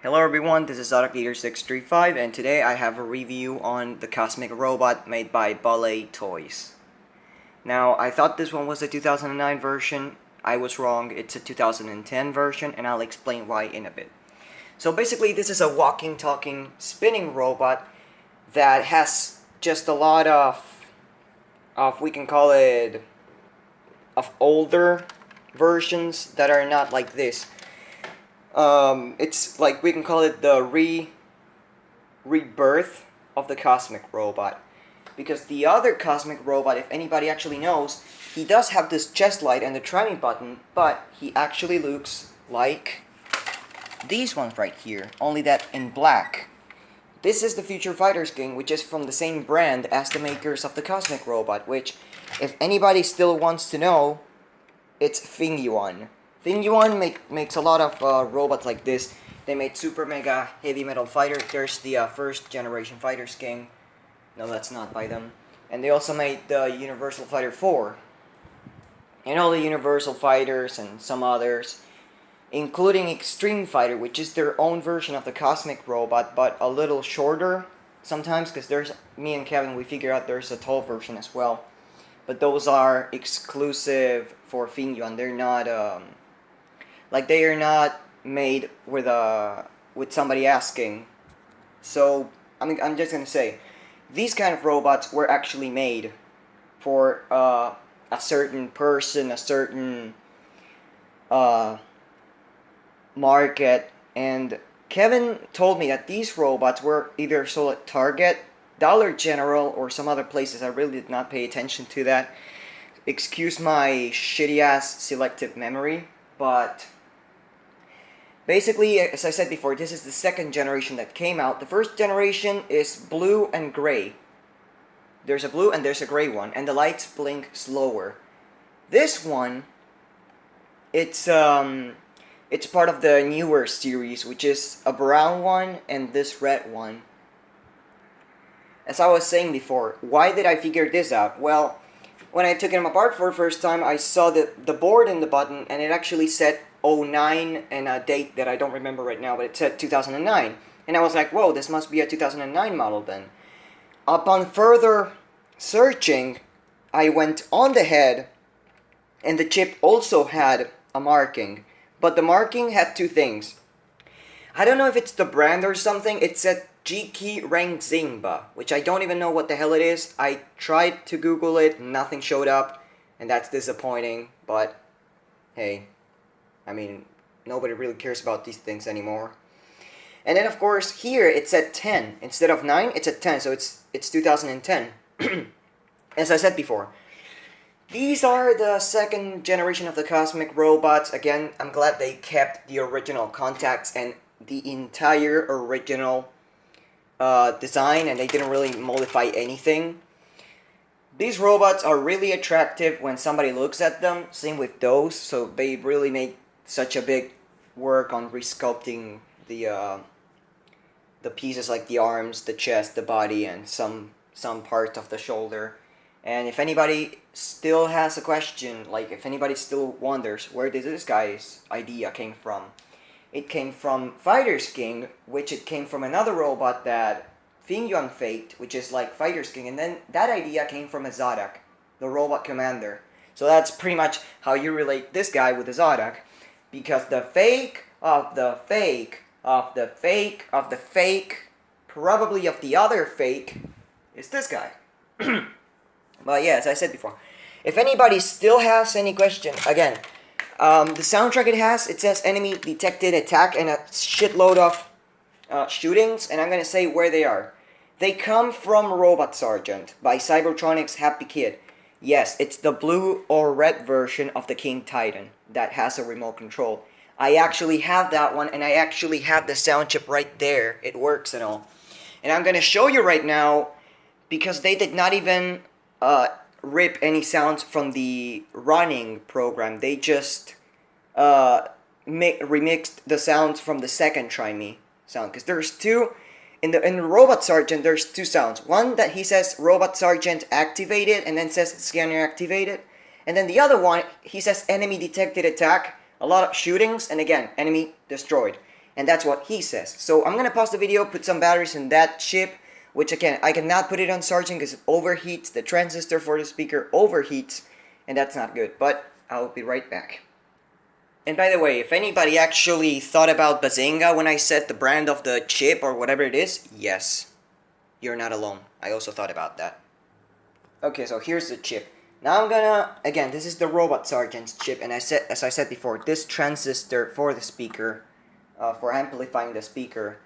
Hello everyone, this is Leader635 and today I have a review on the Cosmic Robot made by Boley Toys. Now, I thought this one was a 2009 version. I was wrong, it's a 2010 version and I'll explain why in a bit. So basically this is a walking, talking, spinning robot that has just a lot of we can call it, of older versions that are not like this. It's like we can call it the rebirth of the Cosmic Robot. Because the other Cosmic Robot, if anybody actually knows, he does have this chest light and the trimming button, but he actually looks like these ones right here, only that in black. This is the Future Fighters King, which is from the same brand as the makers of the Cosmic Robot, which, if anybody still wants to know, it's Fingyuan. Fingyuan makes a lot of robots like this. They made Super Mega Heavy Metal Fighter. There's the first generation Fighters King. No, that's not by them. And they also made the Universal Fighter 4. And all the Universal Fighters and some others. Including Extreme Fighter, which is their own version of the Cosmic Robot, but a little shorter sometimes, because there's, me and Kevin, we figure out there's a tall version as well. But those are exclusive for Fingyuan. They're not, like they are not made with somebody asking. So I'm just gonna say, these kind of robots were actually made for a certain person, a certain market. And Kevin told me that these robots were either sold at Target, Dollar General, or some other places. I really did not pay attention to that. Excuse my shitty ass selective memory, but basically, as I said before, this is the second generation that came out. The first generation is blue and gray. There's a blue and there's a gray one, and the lights blink slower. This one, it's part of the newer series, which is a brown one and this red one. As I was saying before, why did I figure this out? Well, when I took them apart for the first time, I saw the board and the button, and it actually said 09 and a date that I don't remember right now, but it said 2009. And I was like, whoa, this must be a 2009 model then. Upon further searching, I went on the head, and the chip also had a marking. But the marking had two things. I don't know if it's the brand or something. It said Jiki Rangzingba, which I don't even know what the hell it is. I tried to Google it, nothing showed up, and that's disappointing, but hey, I mean, nobody really cares about these things anymore. And then of course, here it said 10. Instead of 9, it's at 10, so it's 2010. As I said before, these are the second generation of the Cosmic Robots. Again, I'm glad they kept the original contacts and the entire original design, and they didn't really modify anything. These robots are really attractive when somebody looks at them, same with those, so they really make such a big work on resculpting the pieces like the arms, the chest, the body, and some part of the shoulder. And if anybody still has a question, like if anybody still wonders where did this guy's idea came from, it came from Fighters King, which it came from another robot that Fingyuan faked, which is like Fighters King, and then that idea came from a Zodak, the robot commander. So that's pretty much how you relate this guy with the Zodak, because the fake of the fake of the fake of the fake, probably of the other fake, is this guy. But yeah, as I said before, if anybody still has any question, again, the soundtrack it says enemy detected attack and a shitload of shootings, and I'm gonna say where they are. They come from Robot Sergeant by Cybertronics Happy Kid. Yes, it's the blue or red version of the King Titan that has a remote control. I actually have that one, and I actually have the sound chip right there. It works and all. And I'm gonna show you right now, because they did not even rip any sounds from the running program. They just remixed the sounds from the second Try Me sound. Because there's two, in the Robot Sergeant, there's two sounds. One that he says Robot Sergeant activated, and then says scanner activated. And then the other one, he says enemy detected attack, a lot of shootings, and again, enemy destroyed. And that's what he says. So I'm gonna pause the video, put some batteries in that chip, which again, I cannot put it on charging because it overheats, the transistor for the speaker overheats, and that's not good, but I'll be right back. And by the way, if anybody actually thought about Bazinga when I said the brand of the chip or whatever it is, yes, you're not alone. I also thought about that. Okay, so here's the chip. Now I'm gonna, again, this is the Robot Sergeant's chip, and as I said before, this transistor for the speaker, for amplifying the speaker,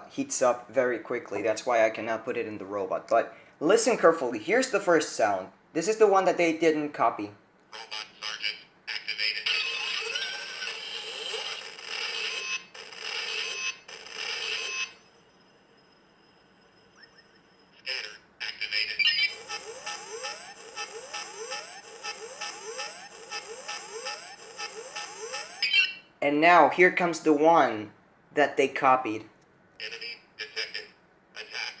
heats up very quickly. That's why I cannot put it in the robot. But listen carefully. Here's the first sound. This is the one that they didn't copy. Robot Sergeant activated. Scanner activated. And now here comes the one that they copied. Enemy detected. Attack.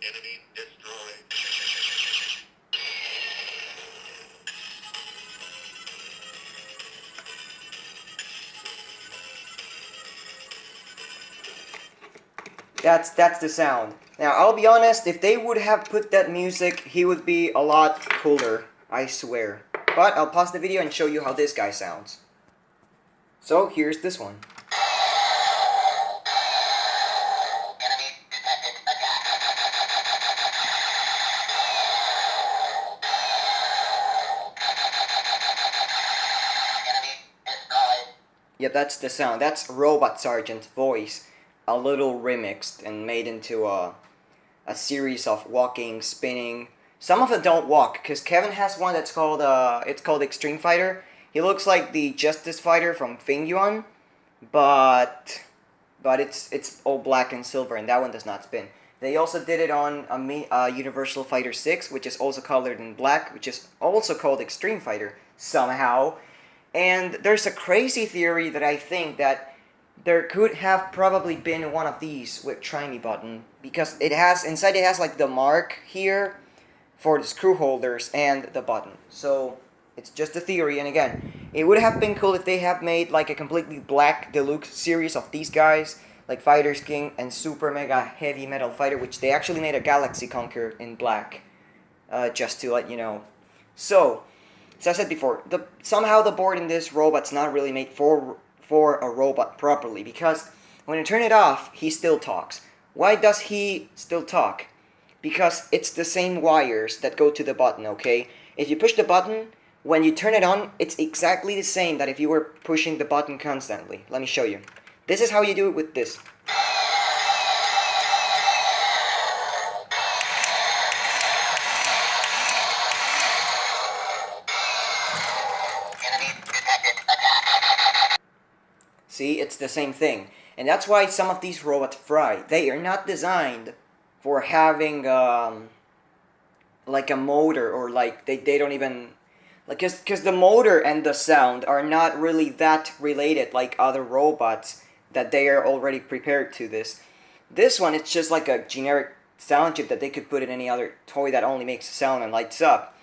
Enemy destroyed. That's the sound. Now, I'll be honest, if they would have put that music, he would be a lot cooler, I swear. But I'll pause the video and show you how this guy sounds. So, here's this one. Enemy detected. Attack. Enemy destroyed. Yep, that's the sound. That's Robot Sergeant's voice. A little remixed and made into a series of walking, spinning. Some of them don't walk, because Kevin has one that's called, it's called Extreme Fighter. He looks like the Justice Fighter from Fing Yuan, but it's all black and silver, and that one does not spin. They also did it on a Universal Fighter 6, which is also colored in black, which is also called Extreme Fighter, somehow. And there's a crazy theory that I think that there could have probably been one of these with Trinity button, because it has, inside it has like the mark here for the screw holders and the button. So it's just a theory, and again, it would have been cool if they have made like a completely black deluxe series of these guys, like Fighters King and Super Mega Heavy Metal Fighter, which they actually made a Galaxy Conquer in black, just to let you know. So, as I said before, somehow the board in this robot's not really made for a robot properly, because when you turn it off, he still talks. Why does he still talk? Because it's the same wires that go to the button, okay? If you push the button, when you turn it on, it's exactly the same that if you were pushing the button constantly. Let me show you. This is how you do it with this. See, it's the same thing. And that's why some of these robots fry. They are not designed for having like a motor, or like they don't even, like, because the motor and the sound are not really that related like other robots that they are already prepared to this. This one, it's just like a generic sound chip that they could put in any other toy that only makes a sound and lights up.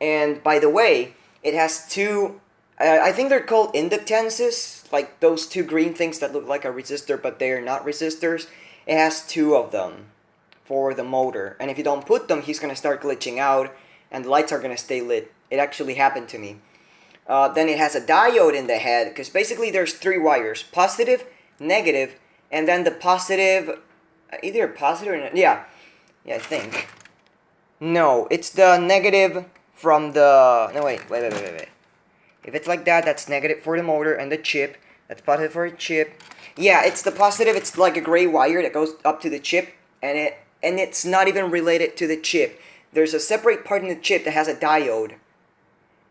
And by the way, it has two, I think they're called inductances, like those two green things that look like a resistor but they are not resistors. It has two of them for the motor, and if you don't put them, he's gonna start glitching out and the lights are gonna stay lit. It actually happened to me. Then it has a diode in the head, because basically there's three wires: positive, negative, and then the positive, either positive or yeah, I think. No, it's the negative from the, no wait. If it's like that, that's negative for the motor and the chip. That's positive for the chip. Yeah, it's the positive. It's like a gray wire that goes up to the chip, and it's not even related to the chip. There's a separate part in the chip that has a diode,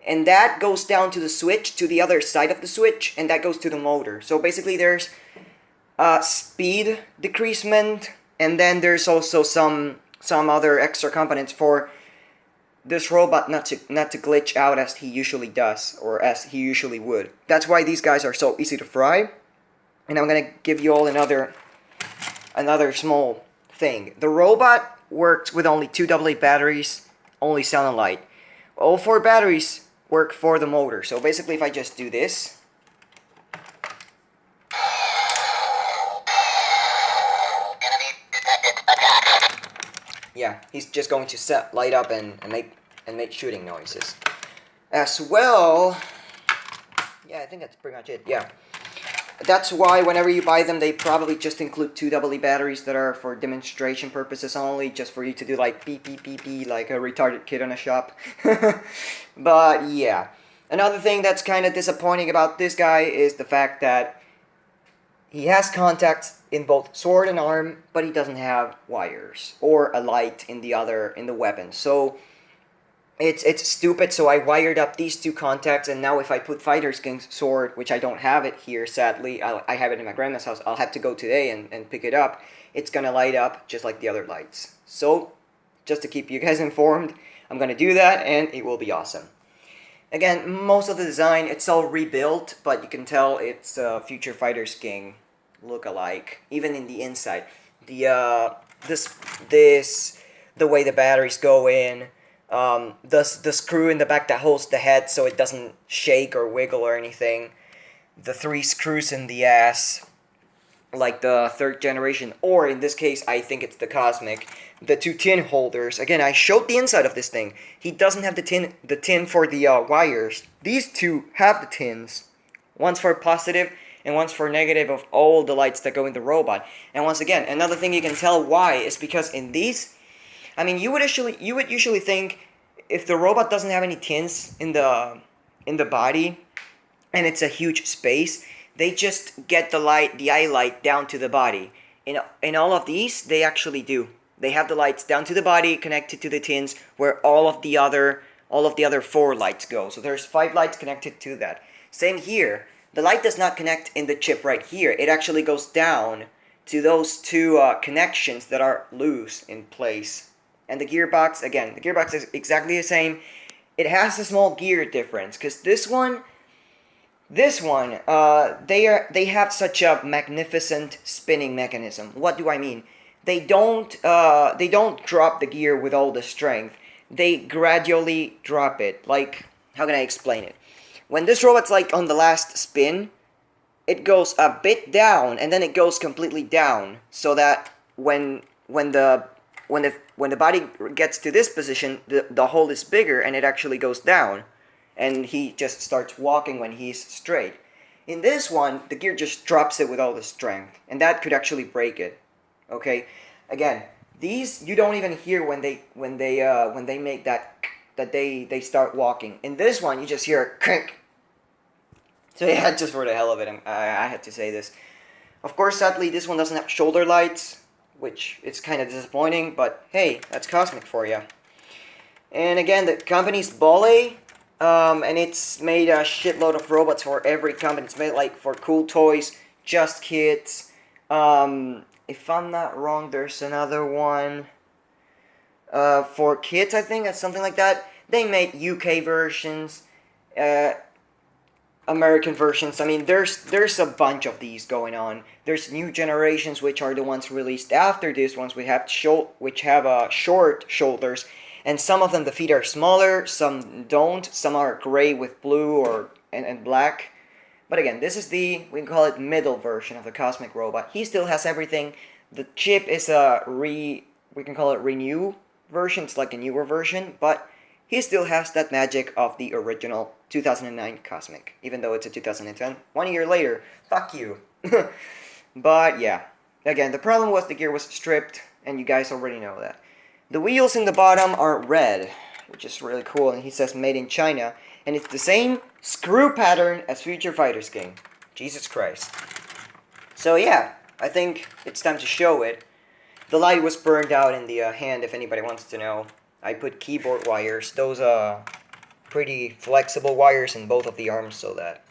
and that goes down to the switch, to the other side of the switch, and that goes to the motor. So basically there's speed decreasement, and then there's also some other extra components for this robot not to glitch out as he usually does, or as he usually would. That's why these guys are so easy to fry. And I'm gonna give you all another small thing. The robot works with only 2 AA batteries, only sound and light. All 4 batteries work for the motor. So basically, if I just do this, Enemy detected. Attack. yeah, he's just going to light up and make shooting noises. As well, yeah, I think that's pretty much it. Yeah. That's why whenever you buy them, they probably just include 2 AA batteries that are for demonstration purposes only, just for you to do like beep beep beep beep like a retarded kid on a shop. But yeah. Another thing that's kind of disappointing about this guy is the fact that he has contacts in both sword and arm, but he doesn't have wires or a light in the weapon. So it's stupid. So I wired up these 2 contacts, and now if I put Fighter's King's sword, which I don't have it here, sadly, I have it in my grandma's house. I'll have to go today and pick it up. It's gonna light up just like the other lights. So just to keep you guys informed, I'm gonna do that, and it will be awesome. Again, most of the design, it's all rebuilt, but you can tell it's future Fighter's King look-alike, even in the inside. The way the batteries go in, the screw in the back that holds the head so it doesn't shake or wiggle or anything, the 3 screws in the ass, like the 3rd generation, or in this case, I think it's the Cosmic, the 2 tin holders. Again, I showed the inside of this thing. He doesn't have the tin for the wires. These 2 have the tins. One's for positive and one's for negative of all the lights that go in the robot. And once again, another thing you can tell why is because in these, I mean, you would usually think if the robot doesn't have any tins in the body, and it's a huge space, they just get the eye light down to the body. In all of these, they actually do. They have the lights down to the body, connected to the tins, where all of the other 4 lights go. So there's 5 lights connected to that. Same here. The light does not connect in the chip right here. It actually goes down to those 2 connections that are loose in place. And the gearbox, again, the gearbox is exactly the same. It has a small gear difference, because this one, they have such a magnificent spinning mechanism. What do I mean? They don't drop the gear with all the strength. They gradually drop it. Like, how can I explain it? When this robot's like on the last spin, it goes a bit down and then it goes completely down, so that when the body gets to this position, the hole is bigger and it actually goes down, and he just starts walking when he's straight. In this one, the gear just drops it with all the strength, and that could actually break it. Okay, again, these you don't even hear when they make that they start walking. In this one, you just hear a crank. So yeah, just for the hell of it, I had to say this. Of course, sadly, this one doesn't have shoulder lights, which is kind of disappointing, but hey, that's Cosmic for you. And again, the company's Boley, and it's made a shitload of robots for every company. It's made like for Cool Toys, Just Kids. If I'm not wrong, there's another one for kids, I think, it's something like that. They made UK versions, American versions. I mean, there's a bunch of these going on. There's new generations, which are the ones released after these ones, which have short shoulders, and some of them the feet are smaller, some don't. Some are gray with blue and black. But again, this is we can call it middle version of the Cosmic Robot. He still has everything. The chip is we can call it renew version. It's like a newer version, but he still has that magic of the original 2009 Cosmic, even though it's a 2010. 1 year later, fuck you. But yeah, again, the problem was the gear was stripped, and you guys already know that. The wheels in the bottom are red, which is really cool, and he says made in China, and it's the same screw pattern as Future Fighter's game. Jesus Christ. So yeah, I think it's time to show it. The light was burned out in the hand, if anybody wants to know. I put keyboard wires. Those are pretty flexible wires in both of the arms so that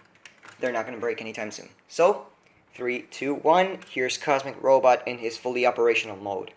they're not going to break anytime soon. So, 3, 2, 1, here's Cosmic Robot in his fully operational mode.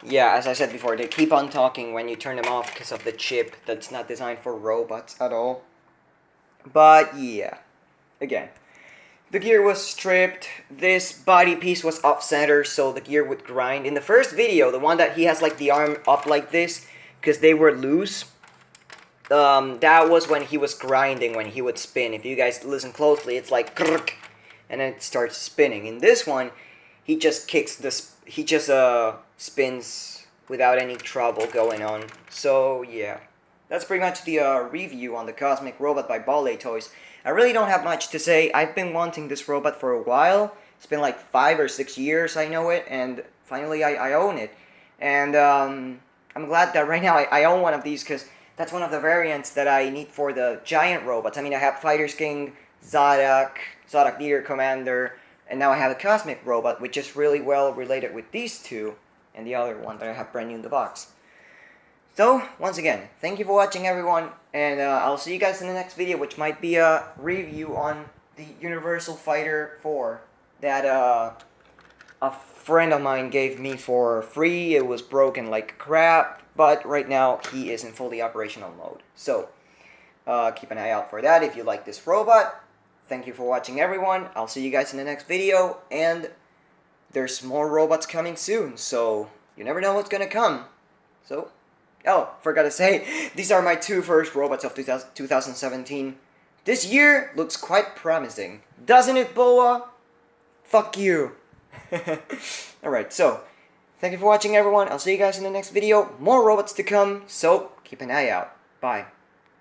yeah, as I said before, they keep on talking when you turn them off because of the chip that's not designed for robots at all. But yeah, again, the gear was stripped. This body piece was off center, so the gear would grind. In the first video, the one that he has like the arm up like this, because they were loose. That was when he was grinding, when he would spin. If you guys listen closely, it's like krrk, and then it starts spinning. In this one, he just kicks this. He just spins without any trouble going on. So yeah, that's pretty much the review on the Cosmic Robot by Boley Toys. I really don't have much to say. I've been wanting this robot for a while. It's been like 5 or 6 years I know it, and finally I own it. And I'm glad that right now I own one of these, because that's one of the variants that I need for the giant robots. I mean, I have Fighters King, Zodak Leader Commander, and now I have a Cosmic Robot, which is really well related with these two, and the other one that I have brand new in the box. So, once again, thank you for watching, everyone, and I'll see you guys in the next video, which might be a review on the Universal Fighter 4 that a friend of mine gave me for free. It was broken like crap, but right now he is in fully operational mode. So, keep an eye out for that if you like this robot. Thank you for watching, everyone. I'll see you guys in the next video, and there's more robots coming soon, so you never know what's gonna come. So, oh, forgot to say, these are my 2 first robots of 2017. This year looks quite promising. Doesn't it, Boa? Fuck you. Alright, so, thank you for watching, everyone. I'll see you guys in the next video. More robots to come, so keep an eye out. Bye.